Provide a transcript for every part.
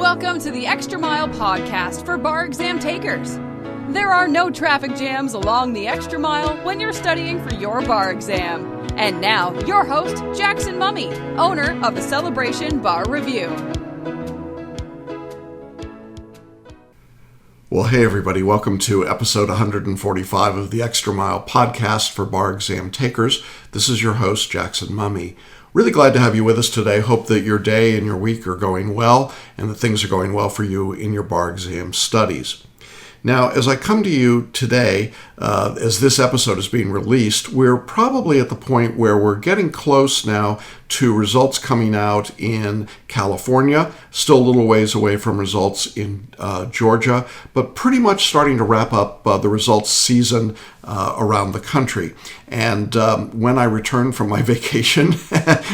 Welcome to the Extra Mile podcast for bar exam takers. There are no traffic jams along the Extra Mile when you're studying for your bar exam. And now, your host, Jackson Mummy, owner of the Celebration Bar Review. Well, hey everybody, welcome to episode 145 of the Extra Mile podcast for bar exam takers. This is your host, Jackson Mummy. Really glad to have you with us today. Hope that your day and your week are going well and that things are going well for you in your bar exam studies. Now, as I come to you today, as this episode is being released, we're probably at the point where we're getting close now to results coming out in California, still a little ways away from results in Georgia, but pretty much starting to wrap up the results season around the country. And when I return from my vacation,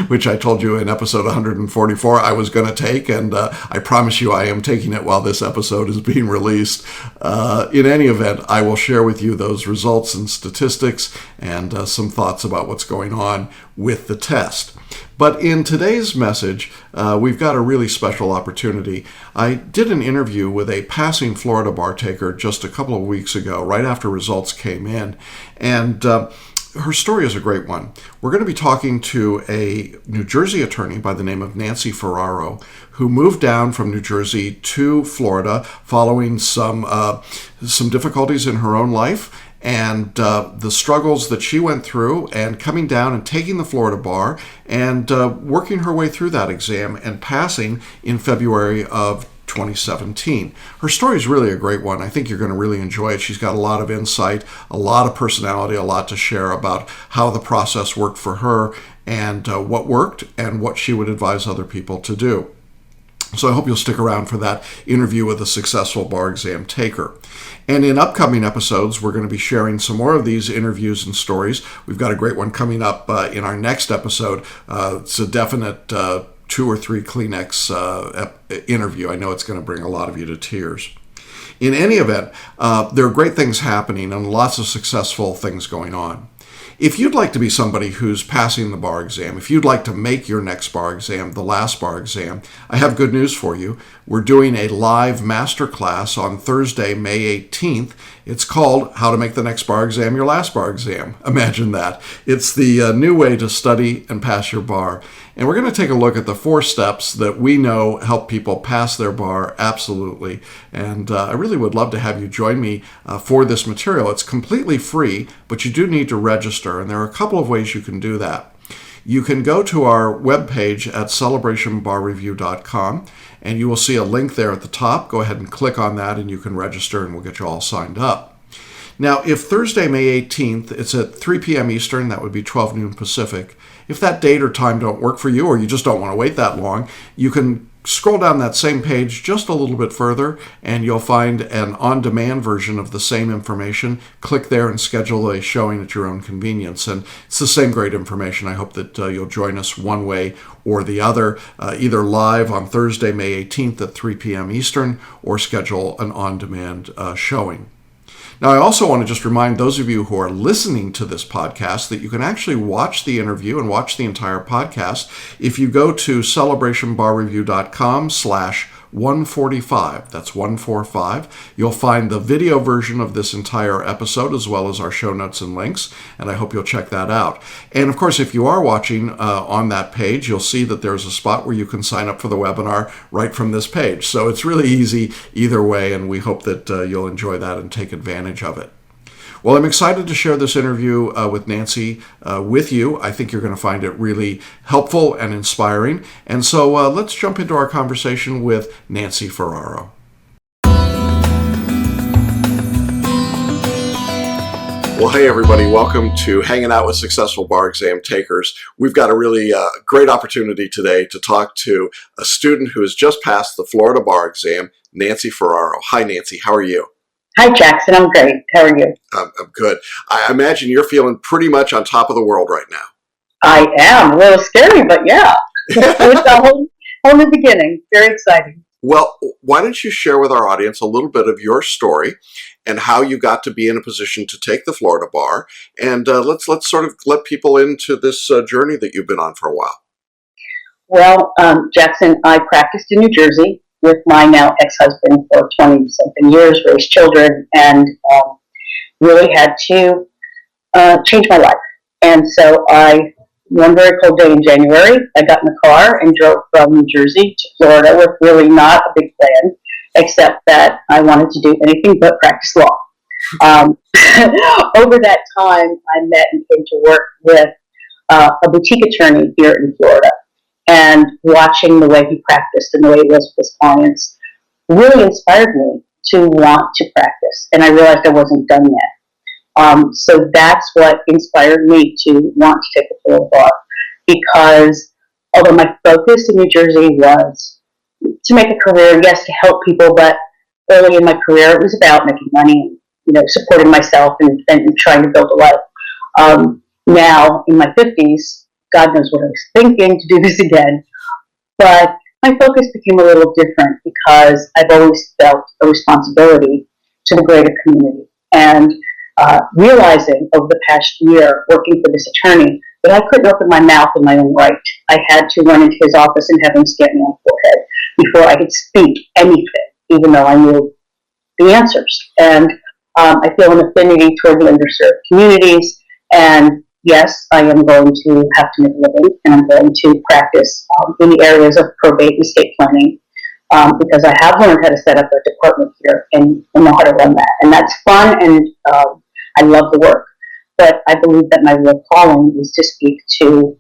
which I told you in episode 144 I was going to take, and I promise you I am taking it while this episode is being released. In any event, I will share with you those results and statistics and some thoughts about what's going on with the test. But in today's message, we've got a really special opportunity. I did an interview with a passing Florida bar taker just a couple of weeks ago, right after results came in, and her story is a great one. We're going to be talking to a New Jersey attorney by the name of Nancy Ferraro, who moved down from New Jersey to Florida following some difficulties in her own life and the struggles that she went through, and coming down and taking the Florida bar and working her way through that exam and passing in February of 2017. Her story is really a great one. I think you're going to really enjoy it. She's got a lot of insight, a lot of personality, a lot to share about how the process worked for her and what worked and what she would advise other people to do. So I hope you'll stick around for that interview with a successful bar exam taker. And in upcoming episodes, we're going to be sharing some more of these interviews and stories. We've got a great one coming up in our next episode. It's a definite 2 or 3 Kleenex interview. I know it's going to bring a lot of you to tears. In any event, there are great things happening and lots of successful things going on. If you'd like to be somebody who's passing the bar exam, if you'd like to make your next bar exam the last bar exam, I have good news for you. We're doing a live masterclass on Thursday, May 18th. It's called How to Make the Next Bar Exam Your Last Bar Exam. Imagine that. It's the new way to study and pass your bar. And we're going to take a look at the 4 steps that we know help people pass their bar absolutely. And I really would love to have you join me for this material. It's completely free, but you do need to register. And there are a couple of ways you can do that. You can go to our webpage at celebrationbarreview.com, and you will see a link there at the top. Go ahead and click on that, and you can register, and we'll get you all signed up. Now, if Thursday, May 18th, it's at 3 p.m. Eastern, that would be 12 noon Pacific. If that date or time don't work for you, or you just don't want to wait that long, you can scroll down that same page just a little bit further, and you'll find an on-demand version of the same information. Click there and schedule a showing at your own convenience. And it's the same great information. I hope that you'll join us one way or the other, either live on Thursday, May 18th at 3 p.m. Eastern, or schedule an on-demand showing. Now, I also want to just remind those of you who are listening to this podcast that you can actually watch the interview and watch the entire podcast if you go to celebrationbarreview.com/145. That's 145. You'll find the video version of this entire episode as well as our show notes and links, and I hope you'll check that out. And of course, if you are watching on that page, you'll see that there's a spot where you can sign up for the webinar right from this page. So it's really easy either way, and we hope that you'll enjoy that and take advantage of it. Well, I'm excited to share this interview with Nancy with you. I think you're going to find it really helpful and inspiring. And so let's jump into our conversation with Nancy Ferraro. Well, hey, everybody. Welcome to Hanging Out with Successful Bar Exam Takers. We've got a really great opportunity today to talk to a student who has just passed the Florida bar exam, Nancy Ferraro. Hi, Nancy. How are you? Hi, Jackson. I'm great. How are you? I'm good. I imagine you're feeling pretty much on top of the world right now. I am. A little scary, but yeah. It's a whole new beginning. Very exciting. Well, why don't you share with our audience a little bit of your story and how you got to be in a position to take the Florida bar, and let's sort of let people into this journey that you've been on for a while. Well, Jackson, I practiced in New Jersey with my now ex-husband for 20-something years, raised children, and really had to change my life. And so one very cold day in January, I got in the car and drove from New Jersey to Florida with really not a big plan, except that I wanted to do anything but practice law. Over that time, I met and came to work with a boutique attorney here in Florida, and watching the way he practiced and the way he was with his clients really inspired me to want to practice. And I realized I wasn't done yet. So that's what inspired me to want to take the Florida bar, because although my focus in New Jersey was to make a career, yes, to help people, but early in my career it was about making money and supporting myself and trying to build a life. Now in my 50s, God knows what I was thinking to do this again, but my focus became a little different because I've always felt a responsibility to the greater community. And realizing over the past year working for this attorney that I couldn't open my mouth in my own right. I had to run into his office and have him stamp me on the forehead before I could speak anything, even though I knew the answers. And I feel an affinity toward the underserved communities. And yes, I am going to have to make a living, and I'm going to practice in the areas of probate and estate planning, because I have learned how to set up a department here and know how to run that. And that's fun, and I love the work. But I believe that my real calling is to speak to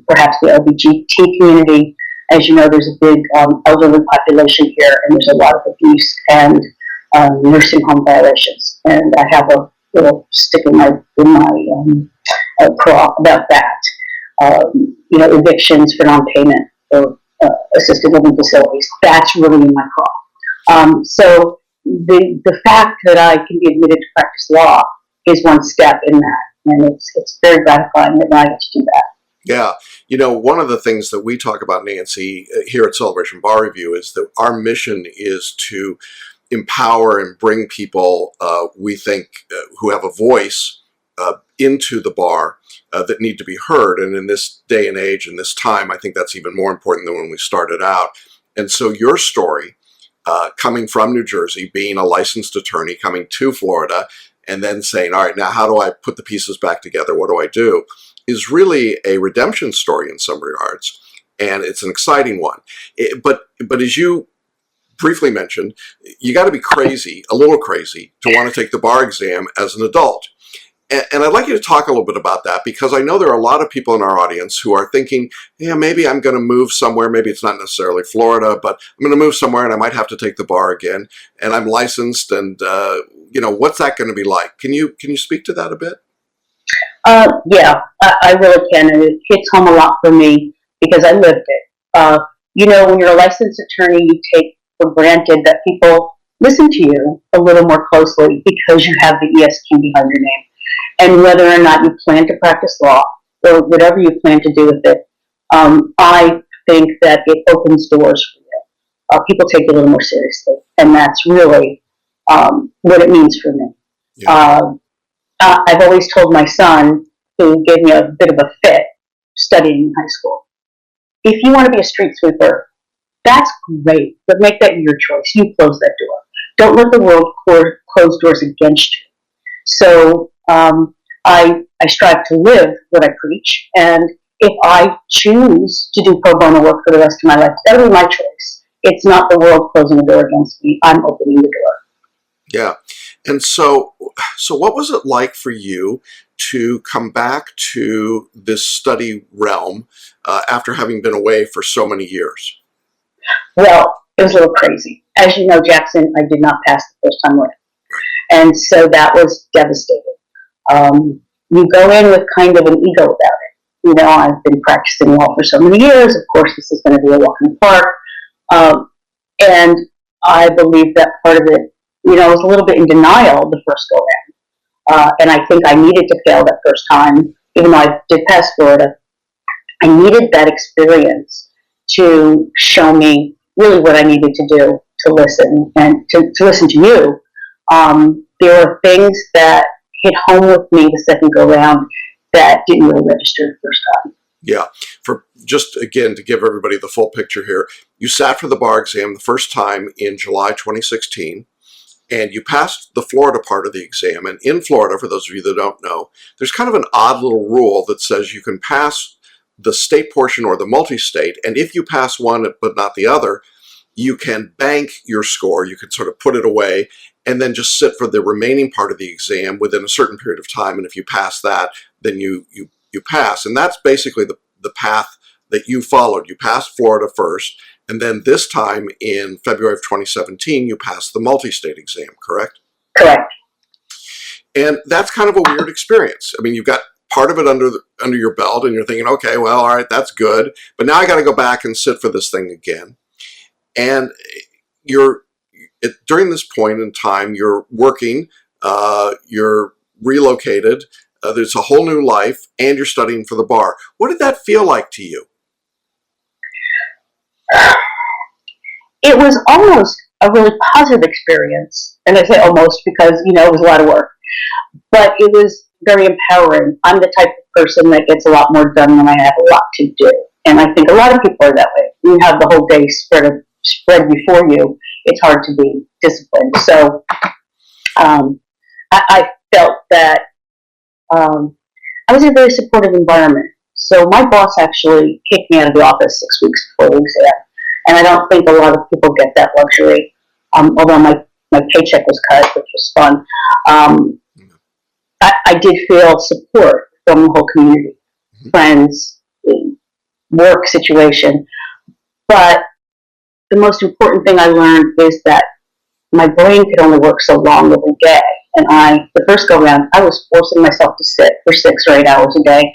perhaps the LGBT community. As you know, there's a big elderly population here, and there's a lot of abuse and nursing home violations. And I have a little stick in my craw about that. Evictions for non-payment or assisted living facilities. That's really in my craw. So the fact that I can be admitted to practice law is one step in that, and it's very gratifying that I get to do that. Yeah. One of the things that we talk about, Nancy, here at Celebration Bar Review is that our mission is to empower and bring people, we think, who have a voice into the bar that need to be heard. And in this day and age, in this time, I think that's even more important than when we started out. And so your story, coming from New Jersey, being a licensed attorney, coming to Florida, and then saying, all right, now how do I put the pieces back together? What do I do? Is really a redemption story in some regards. And it's an exciting one. But as you briefly mentioned, you got to be crazy, a little crazy, to want to take the bar exam as an adult. And I'd like you to talk a little bit about that, because I know there are a lot of people in our audience who are thinking, maybe I'm going to move somewhere. Maybe it's not necessarily Florida, but I'm going to move somewhere and I might have to take the bar again. And I'm licensed, and what's that going to be like? Can you speak to that a bit? Yeah, I really can, and it hits home a lot for me because I lived it. When you're a licensed attorney, you take for granted that people listen to you a little more closely because you have the ESQ behind your name. And whether or not you plan to practice law or whatever you plan to do with it, I think that it opens doors for you. People take it a little more seriously, and that's really what it means for me. Yeah. I've always told my son, who gave me a bit of a fit studying in high school, if you want to be a street sweeper, that's great, but make that your choice. You close that door. Don't let the world close doors against you. So I strive to live what I preach, and if I choose to do pro bono work for the rest of my life, that'll be my choice. It's not the world closing the door against me. I'm opening the door. Yeah. And so what was it like for you to come back to this study realm after having been away for so many years? Well, it was a little crazy. As you know, Jackson, I did not pass the first time around. And so that was devastating. You go in with kind of an ego about it. I've been practicing law for so many years. Of course, this is going to be a walk in the park. And I believe that part of it, I was a little bit in denial the first go around. And I think I needed to fail that first time, even though I did pass Florida. I needed that experience to show me really what I needed to do to listen and to listen to you. There were things that hit home with me the second go round that didn't really register the first time. Yeah. For just again to give everybody the full picture here, you sat for the bar exam the first time in July 2016, and you passed the Florida part of the exam. And in Florida, for those of you that don't know, there's kind of an odd little rule that says you can pass the state portion or the multi-state, and if you pass one but not the other, you can bank your score. You can sort of put it away and then just sit for the remaining part of the exam within a certain period of time. And if you pass that, then you pass. And that's basically the path that you followed. You passed Florida first, and then this time in February of 2017, you passed the multi-state exam, correct? Correct. And that's kind of a weird experience. I mean, you've got part of it under your belt, and you're thinking, okay, well, all right, that's good. But now I got to go back and sit for this thing again. And during this point in time, you're working, you're relocated, there's a whole new life, and you're studying for the bar. What did that feel like to you? It was almost a really positive experience. And I say almost because, it was a lot of work. But it was very empowering. I'm the type of person that gets a lot more done when I have a lot to do. And I think a lot of people are that way. You have the whole day spread before you. It's hard to be disciplined. So I felt that I was in a very supportive environment. So my boss actually kicked me out of the office 6 weeks before the exam. And I don't think a lot of people get that luxury, although my paycheck was cut, which was fun. I did feel support from the whole community, friends, work situation. But the most important thing I learned is that my brain could only work so long every day. And the first go round, I was forcing myself to sit for 6 or 8 hours a day,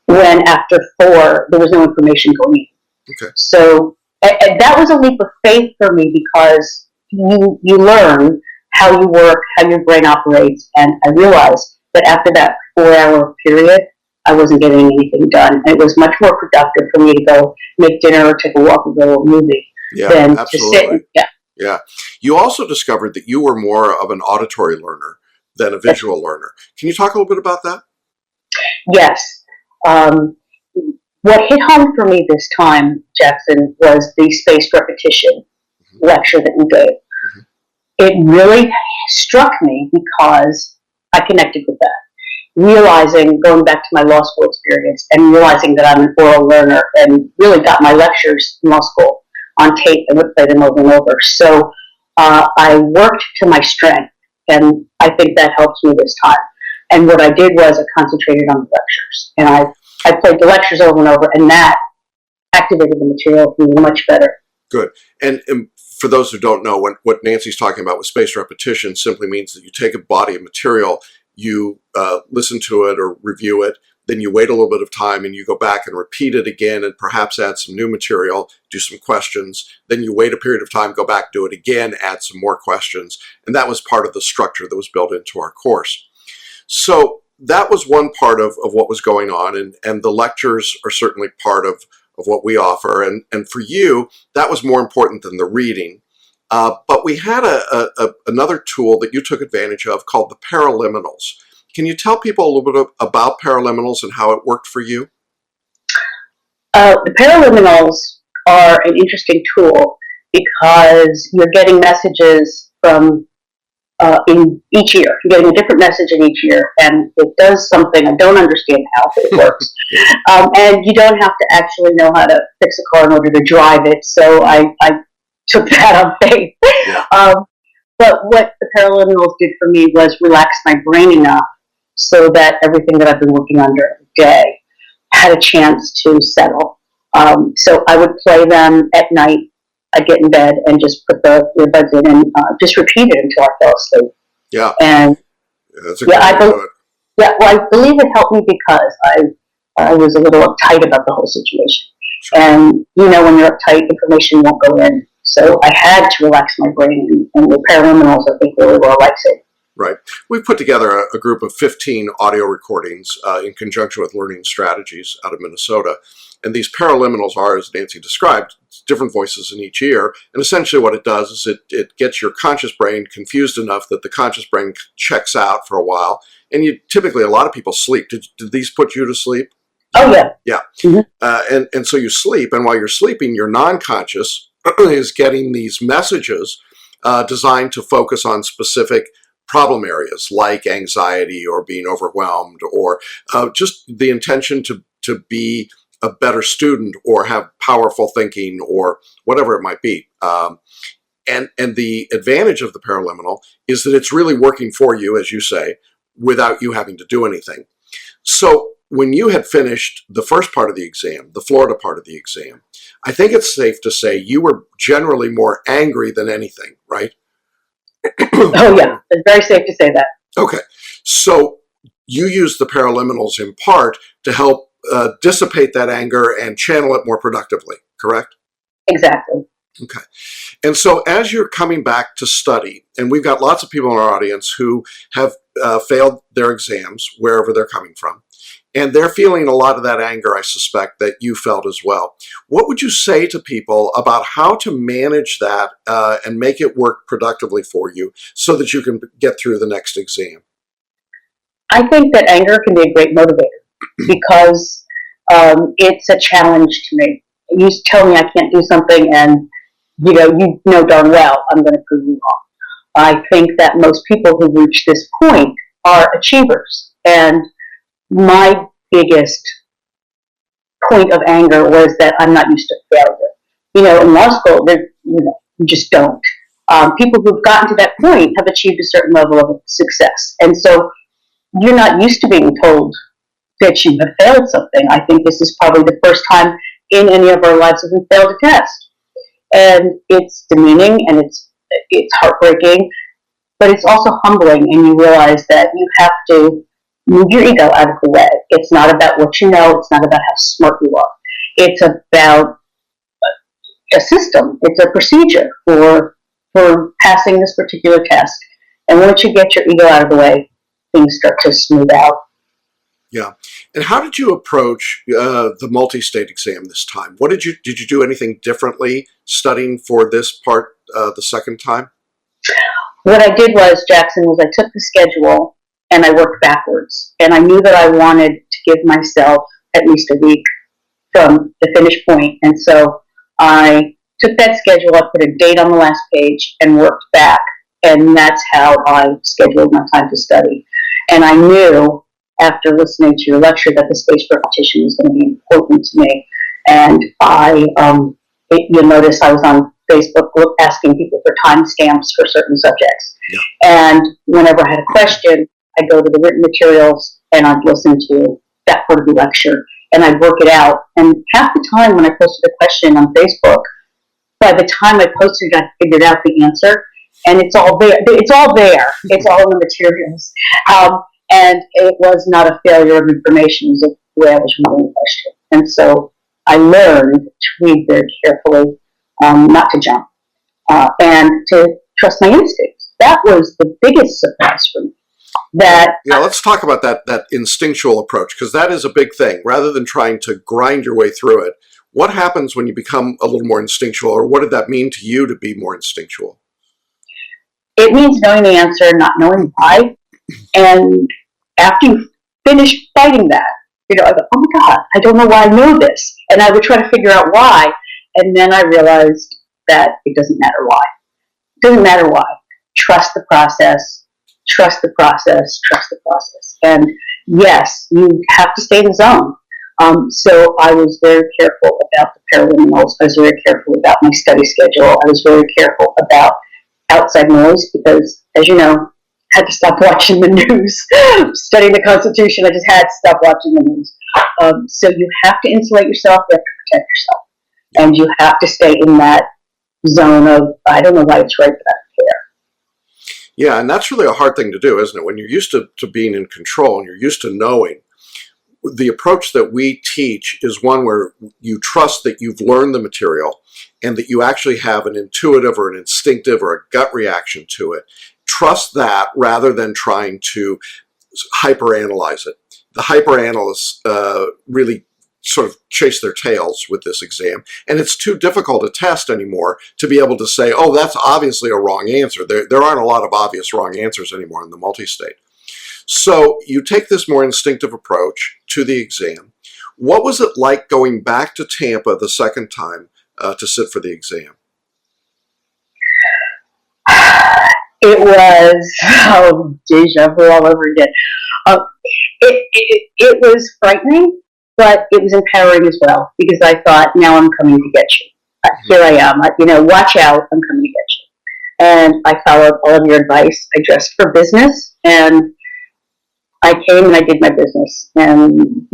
when after 4, there was no information going in. Okay. So and that was a leap of faith for me, because you learn how you work, how your brain operates, and I realized that after that 4-hour period, I wasn't getting anything done. And it was much more productive for me to go make dinner or take a walk or go to a movie than absolutely. to sit. Yeah. You also discovered that you were more of an auditory learner than a visual learner. Can you talk a little bit about that? Yes. What hit home for me this time, Jackson, was the spaced repetition lecture that you gave. It really struck me because I connected with that. Realizing, going back to my law school experience, and realizing that I'm an oral learner, and really got my lectures in law school on tape and would play them over and over. So I worked to my strength, and I think that helped me this time. And what I did was I concentrated on the lectures, and I played the lectures over and over, and that activated the material for me much better. Good. And for those who don't know, what Nancy's talking about with spaced repetition simply means that you take a body of material, you listen to it or review it, then you wait a little bit of time and you go back and repeat it again and perhaps add some new material, do some questions, then you wait a period of time, go back, do it again, add some more questions. And that was part of the structure that was built into our course. So that was one part of what was going on, and the lectures are certainly part of what we offer. And for you, that was more important than the reading. But we had another tool that you took advantage of called the Paraliminals. Can you tell people a little bit about Paraliminals and how it worked for you? The Paraliminals are an interesting tool because you're getting messages from in each year. You're getting a different message in each year, and it does something. I don't understand how it works. And you don't have to actually know how to fix a car in order to drive it, so I took that on faith. Yeah. But what the Paraliminals did for me was relax my brain enough so that everything that I've been working on during the day had a chance to settle. So I would play them at night. I'd get in bed and just put the earbuds in and just repeat it until I fell asleep. Yeah. And that's a good way to do it. Yeah, well, I believe it helped me because I was a little uptight about the whole situation. Sure. And, when you're uptight, information won't go in. So I had to relax my brain, and the Paraliminals, I think, really were a lifesaver. Right. We've put together a group of 15 audio recordings in conjunction with Learning Strategies out of Minnesota. And these Paraliminals are, as Nancy described, different voices in each ear. And essentially what it does is it gets your conscious brain confused enough that the conscious brain checks out for a while. And typically, a lot of people sleep. Did these put you to sleep? Oh, yeah. Yeah. Mm-hmm. And so you sleep, and while you're sleeping, your non-conscious is getting these messages designed to focus on specific problem areas like anxiety or being overwhelmed or just the intention to be a better student or have powerful thinking or whatever it might be. And the advantage of the paraliminal is that it's really working for you, as you say, without you having to do anything. So when you had finished the first part of the exam, the Florida part of the exam, I think it's safe to say you were generally more angry than anything, right? Oh, yeah. It's very safe to say that. Okay. So you used the paraliminals in part to help dissipate that anger and channel it more productively, correct? Exactly. Okay. And so as you're coming back to study, and we've got lots of people in our audience who have failed their exams wherever they're coming from, and they're feeling a lot of that anger, I suspect, that you felt as well. What would you say to people about how to manage that and make it work productively for you so that you can get through the next exam? I think that anger can be a great motivator because it's a challenge to me. You tell me I can't do something and you know darn well I'm going to prove you wrong. I think that most people who reach this point are achievers. And my biggest point of anger was that I'm not used to failure. In law school, you just don't. People who've gotten to that point have achieved a certain level of success. And so you're not used to being told that you have failed something. I think this is probably the first time in any of our lives that we failed a test. And it's demeaning and it's heartbreaking, but it's also humbling, and you realize that you have to move your ego out of the way. It's not about what you know. It's not about how smart you are. It's about a system. It's a procedure for passing this particular test. And once you get your ego out of the way, things start to smooth out. Yeah. And how did you approach the multi-state exam this time? Did you do anything differently studying for this part the second time? What I did was, Jackson, I took the schedule and I worked backwards. And I knew that I wanted to give myself at least a week from the finish point. And so I took that schedule, I put a date on the last page and worked back. And that's how I scheduled my time to study. And I knew after listening to your lecture that the space repetition was going to be important to me. And you'll notice I was on Facebook asking people for timestamps for certain subjects. Yeah. And whenever I had a question, I'd go to the written materials and I'd listen to that part of the lecture and I'd work it out. And half the time when I posted a question on Facebook, by the time I posted it, I figured out the answer. And it's all there. It's all there. It's all in the materials. And it was not a failure of information. It was the way I was reading the question. And so I learned to read very carefully, not to jump, and to trust my instincts. That was the biggest surprise for me. Let's talk about that instinctual approach, because that is a big thing. Rather than trying to grind your way through it, what happens when you become a little more instinctual, or what did that mean to you to be more instinctual? It means knowing the answer, not knowing why. And after you finish fighting that, I go, oh my God, I don't know why I know this. And I would try to figure out why. And then I realized that it doesn't matter why. It doesn't matter why. Trust the process. Trust the process. Trust the process. And yes, you have to stay in the zone. So I was very careful about the paraliminals. I was very careful about my study schedule. I was very careful about outside noise because, as you know, I had to stop watching the news. Studying the Constitution, I just had to stop watching the news. So you have to insulate yourself. You have to protect yourself. And you have to stay in that zone of, I don't know why it's right, but I don't care. Yeah, and that's really a hard thing to do, isn't it? When you're used to being in control and you're used to knowing, the approach that we teach is one where you trust that you've learned the material and that you actually have an intuitive or an instinctive or a gut reaction to it. Trust that rather than trying to hyperanalyze it. The hyperanalysts really sort of chase their tails with this exam, and it's too difficult a test anymore to be able to say, oh, that's obviously a wrong answer. There aren't a lot of obvious wrong answers anymore in the multi-state. So you take this more instinctive approach to the exam. What was it like going back to Tampa the second time to sit for the exam? It was deja vu all over again. It was frightening, but it was empowering as well, because I thought, now I'm coming to get you. Here I am. Watch out, I'm coming to get you. And I followed all of your advice. I dressed for business, and I came and I did my business. And,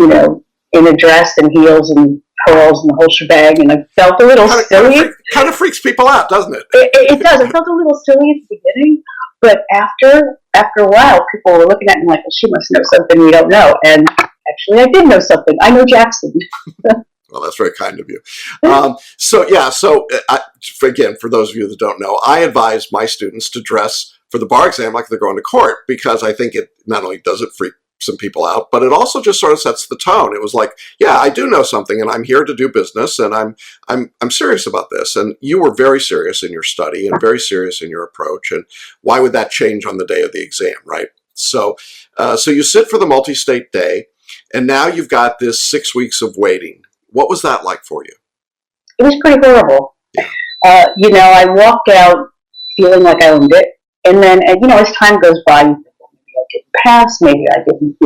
in a dress and heels and pearls and the whole shebang, and I felt a little silly. Kind of freaks people out, doesn't it? It does. I felt a little silly at the beginning, but after a while, people were looking at me like, well, she must know something we don't know. And actually, I did know something. I know Jackson. Well, that's very kind of you. Again, for those of you that don't know, I advise my students to dress for the bar exam like they're going to court, because I think it not only does it freak some people out, but it also just sort of sets the tone. It was like, yeah, I do know something, and I'm here to do business, and I'm serious about this. And you were very serious in your study and very serious in your approach. And why would that change on the day of the exam, right? So you sit for the multi-state day, and now you've got this 6 weeks of waiting. What was that like for you? It was pretty horrible. I walked out feeling like I owned it, and then, as time goes by, maybe I didn't pass, maybe I didn't.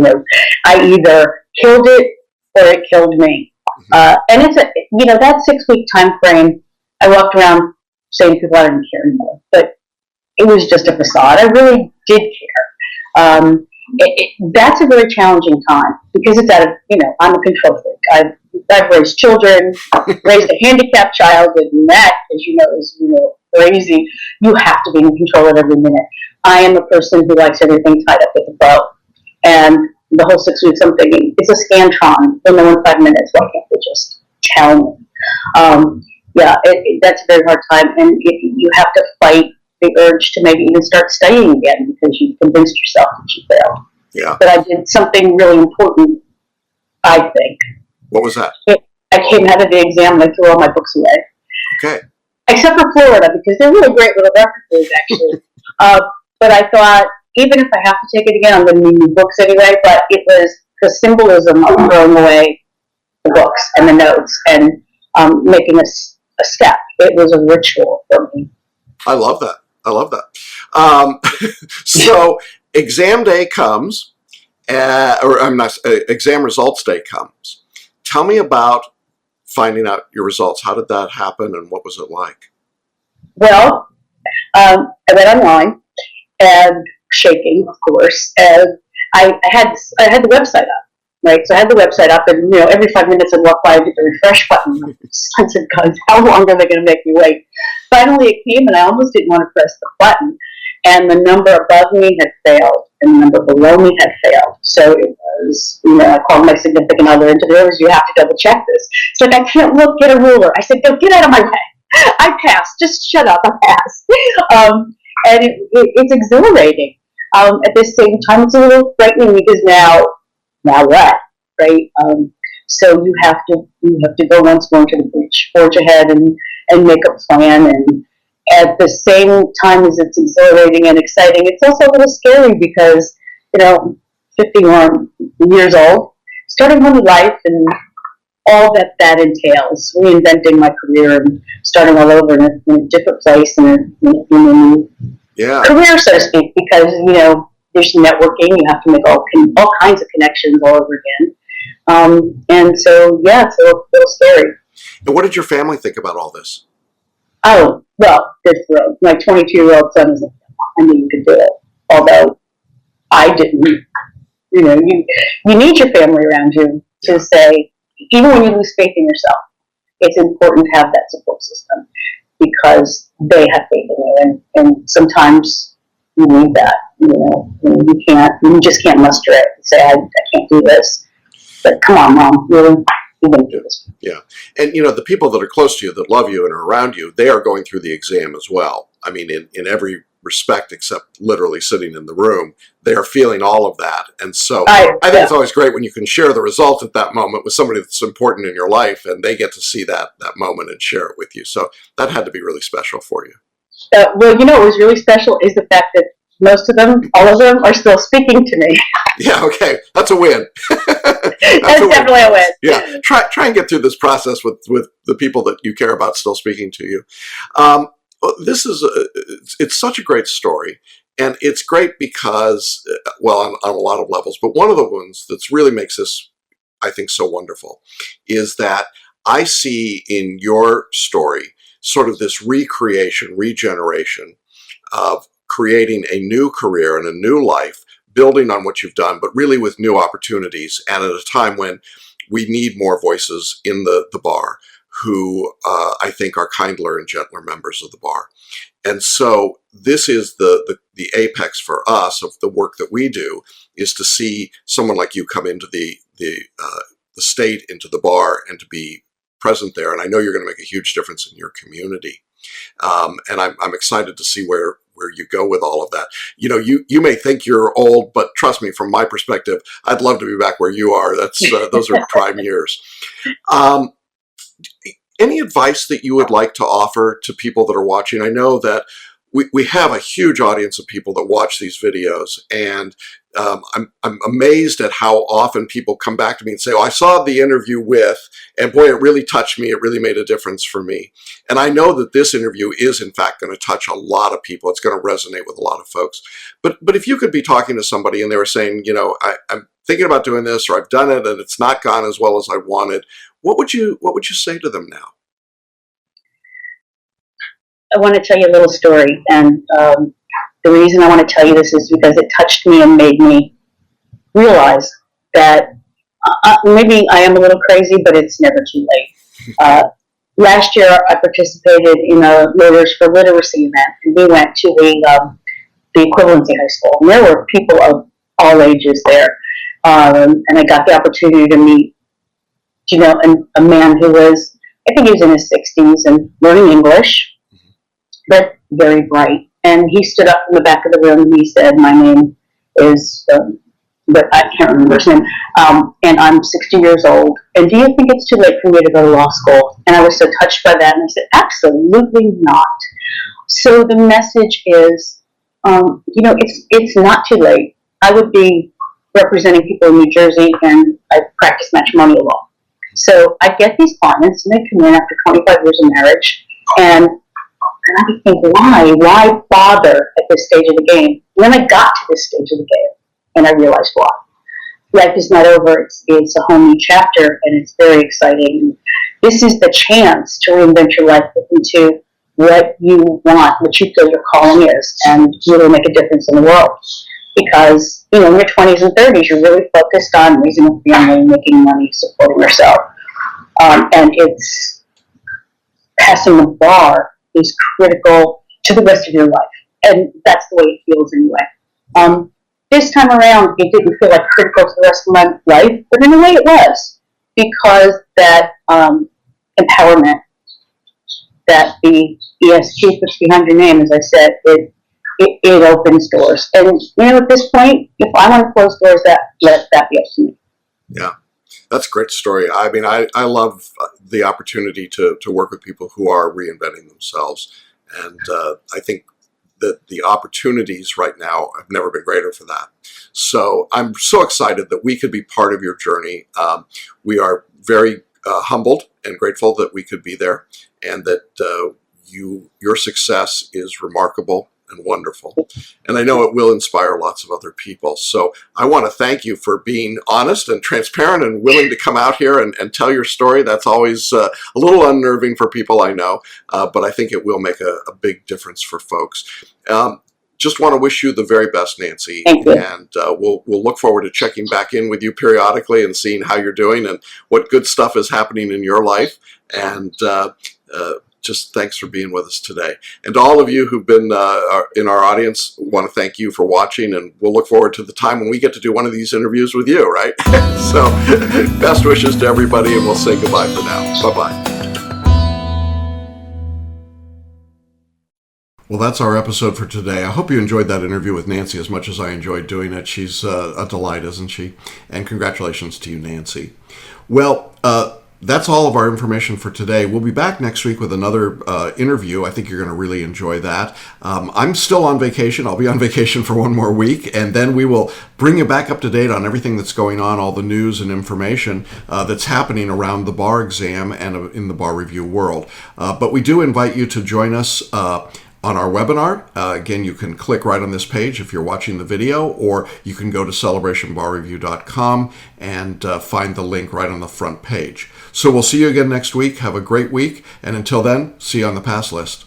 I either killed it or it killed me. And it's that 6 week time frame. I walked around saying to people I didn't care anymore, but it was just a facade. I really did care. That's a very challenging time, because it's out of, I'm a control freak. I've raised children, raised a handicapped child, and that, as you know, is crazy. You have to be in control of every minute. I am a person who likes everything tied up with a bow, and the whole 6 weeks I'm thinking, it's a Scantron. They'll know in 5 minutes. Why can't they just tell me? That's a very hard time, and you have to fight the urge to maybe even start studying again, because you've convinced yourself that you failed. Yeah. But I did something really important, I think. What was that? I came out of the exam and I threw all my books away. Okay. Except for Florida, because they're really great little references, actually. But I thought, even if I have to take it again, I'm going to need new books anyway. But it was the symbolism of throwing away the books and the notes and making a step. It was a ritual for me. I love that. So exam day comes, exam results day comes. Tell me about finding out your results. How did that happen, and what was it like? Well, I went online, and shaking, of course, and I had the website up, right? So I had the website up, and every 5 minutes I'd walk by and hit the refresh button. I said, God, how long are they going to make me wait? Finally, it came, and I almost didn't want to press the button, and the number above me had failed, and the number below me had failed. So it was, I called my significant other into the room. You have to double check this. It's like, I can't look. Get a ruler. I said, go get out of my way. I passed. Just shut up. I passed. And it's exhilarating. At the same time, it's a little frightening, because now what, right? So you have to go once more to the breach, forge ahead, and make a plan. And at the same time as it's exhilarating and exciting, it's also a little scary, because 51 years old, starting a new life, and all that entails, reinventing my career and starting all over in a different place and in a new career, so to speak, because there's networking. You have to make all kinds of connections all over again, and so it's a little scary. And what did your family think about all this? Oh, well, they're thrilled. My 22-year-old son is like, I knew you could do it, although I didn't. You need your family around you to say, even when you lose faith in yourself, it's important to have that support system, because they have faith in you, and sometimes you need that. You just can't muster it and say, I can't do this. But come on, Mom, you're going to do this. Yeah. And, the people that are close to you, that love you and are around you, they are going through the exam as well. I mean, in every respect, except literally sitting in the room, they are feeling all of that. And so I think it's always great when you can share the result at that moment with somebody that's important in your life, and they get to see that moment and share it with you. So that had to be really special for you. Well, what was really special is the fact that most of them, all of them, are still speaking to me. Yeah, okay. That's a win. That's definitely a win. Yeah, try and get through this process with the people that you care about still speaking to you. This is it's such a great story, and it's great because, well, on a lot of levels, but one of the ones that really makes this, I think, so wonderful is that I see in your story sort of this regeneration of creating a new career and a new life, building on what you've done, but really with new opportunities, and at a time when we need more voices in the bar who I think are kindler and gentler members of the bar. And so this is the apex for us of the work that we do, is to see someone like you come into the state, into the bar, and to be present there. And I know you're going to make a huge difference in your community. And I'm excited to see where you go with all of that. You know, you may think you're old, but trust me, from my perspective, I'd love to be back where you are. That's those are prime years. Any advice that you would like to offer to people that are watching? I know that we have a huge audience of people that watch these videos, and I'm amazed at how often people come back to me and say, "Oh, I saw the interview with, and boy, it really touched me. It really made a difference for me." And I know that this interview is, in fact, going to touch a lot of people. It's going to resonate with a lot of folks. But if you could be talking to somebody and they were saying, you know, I'm thinking about doing this, or I've done it and it's not gone as well as I wanted, what would you say to them now? I want to tell you a little story, and the reason I want to tell you this is because it touched me and made me realize that maybe I am a little crazy, but it's never too late. Last year, I participated in a Leaders for Literacy event, and we went to the equivalency high school, and there were people of all ages there, and I got the opportunity to meet, you know, a man who was, I think he was in his 60s and learning English, but very bright. And he stood up in the back of the room and he said, "My name is," but I can't remember his name, "and I'm 60 years old. And do you think it's too late for me to go to law school?" And I was so touched by that, and I said, "Absolutely not." So the message is, you know, it's not too late. I would be representing people in New Jersey, and I practice matrimonial law. So I get these clients, and they come in after 25 years of marriage, and I think, why bother at this stage of the game? And then I got to this stage of the game, and I realized why. Life is not over. It's a whole new chapter, and it's very exciting. This is the chance to reinvent your life into what you want, what you feel your calling is, and really make a difference in the world. Because, you know, in your 20s and 30s, you're really focused on raising a family, making money, supporting yourself. And it's passing the bar is critical to the rest of your life. And that's the way it feels anyway. This time around, it didn't feel like critical to the rest of my life, but in a way it was. Because that empowerment, that the ESG puts behind your name, as I said, it opens doors. And, you know, at this point, if I want to close doors, let that be up to me. Yeah. That's a great story. I mean, I love the opportunity to work with people who are reinventing themselves. And I think that the opportunities right now have never been greater for that. So I'm so excited that we could be part of your journey. We are very humbled and grateful that we could be there, and that your success is remarkable and wonderful. And I know it will inspire lots of other people. So I want to thank you for being honest and transparent and willing to come out here and tell your story. That's always a little unnerving for people, I know, but I think it will make a big difference for folks. Just want to wish you the very best, Nancy. Thank you. And we'll look forward to checking back in with you periodically and seeing how you're doing and what good stuff is happening in your life. And just thanks for being with us today. And to all of you who've been in our audience, want to thank you for watching, and we'll look forward to the time when we get to do one of these interviews with you, right? So best wishes to everybody, and we'll say goodbye for now. Bye-bye. Well, that's our episode for today. I hope you enjoyed that interview with Nancy as much as I enjoyed doing it. She's a delight, isn't she? And congratulations to you, Nancy. Well, That's all of our information for today. We'll be back next week with another interview. I think you're going to really enjoy that. I'm still on vacation. I'll be on vacation for one more week, and then we will bring you back up to date on everything that's going on, all the news and information that's happening around the bar exam and in the bar review world. But we do invite you to join us on our webinar. Again, you can click right on this page if you're watching the video, or you can go to celebrationbarreview.com and find the link right on the front page. So we'll see you again next week. Have a great week, and until then, see you on the pass list.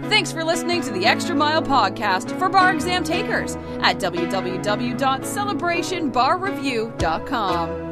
Thanks for listening to the Extra Mile podcast for bar exam takers at www.celebrationbarreview.com.